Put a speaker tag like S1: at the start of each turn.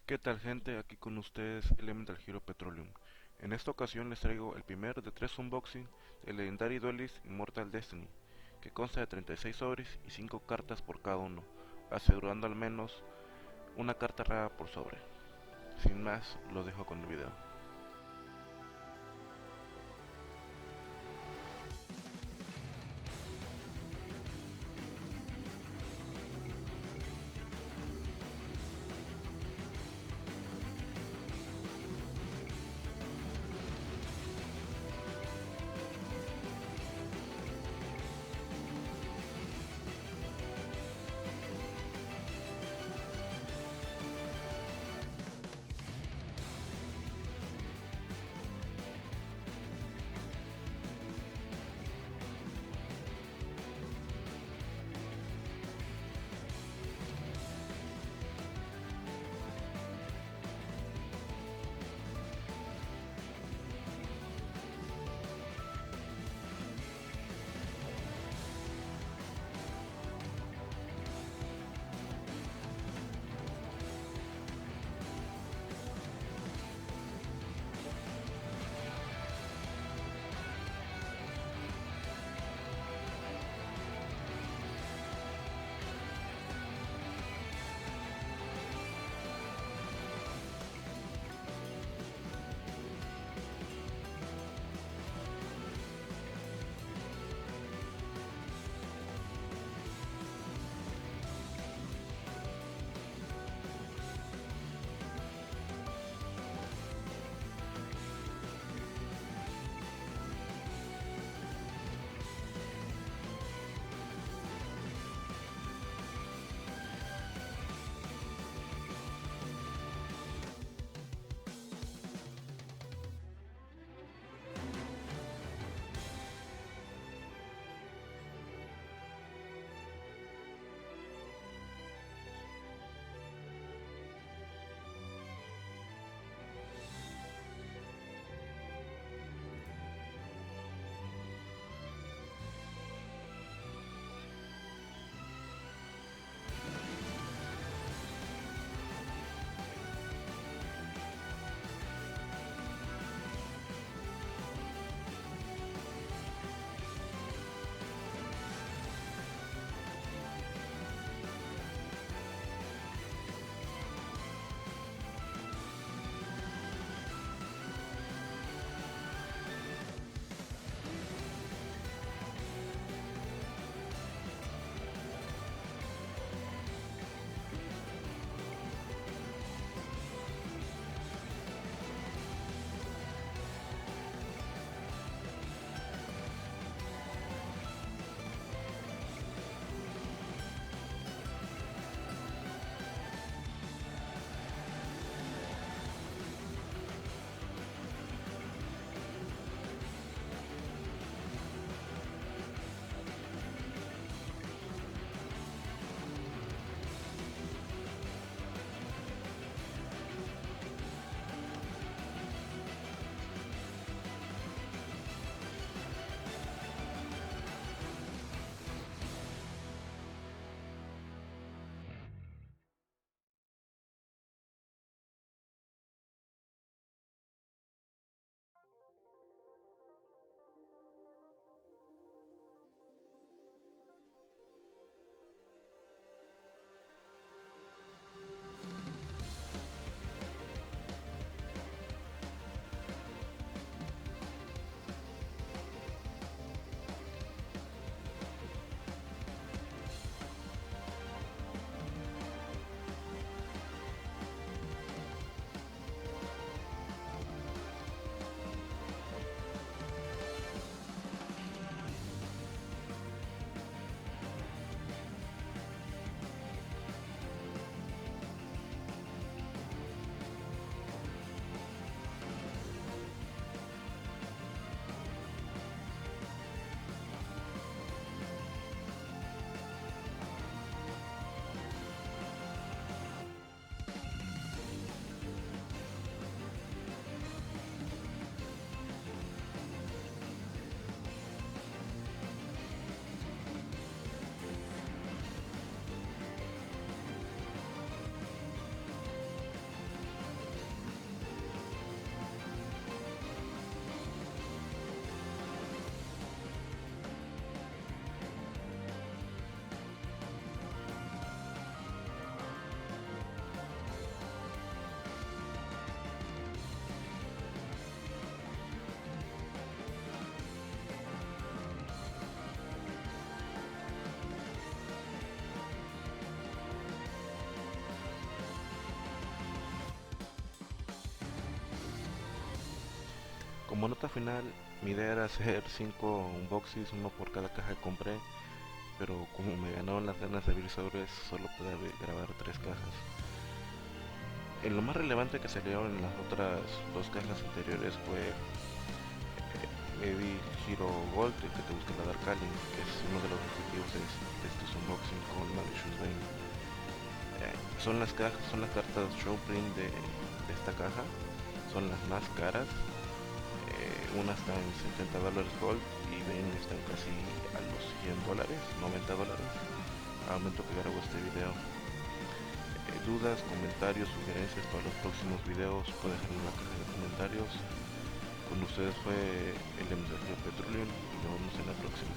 S1: ¿Qué tal gente? Aquí con ustedes Elemental Hero Petroleum. En esta ocasión les traigo el primer de tres unboxing de Legendary Duelist Immortal Destiny, que consta de 36 sobres y 5 cartas por cada uno, asegurando al menos una carta rara por sobre. Sin más, los dejo con el video. Como nota final, mi idea era hacer 5 unboxings, uno por cada caja que compré, pero como me ganaron las ganas de abrir sobres, solo pude grabar 3 cajas. En lo más relevante que salieron en las otras 2 cajas anteriores fue Heavy Hero Gold, el que te busca la Dark Alien, que es uno de los objetivos de estos unboxing con Malicious Bane. Son las cartas Showprint de esta caja, son las más caras. Una está en $70 Gold y Bane está en casi a los $100, $90 al momento que grabo este video. Dudas, comentarios, sugerencias para los próximos videos pueden dejar en la caja de comentarios. Con ustedes fue el Elemental Hero Petroleum y nos vemos en la próxima.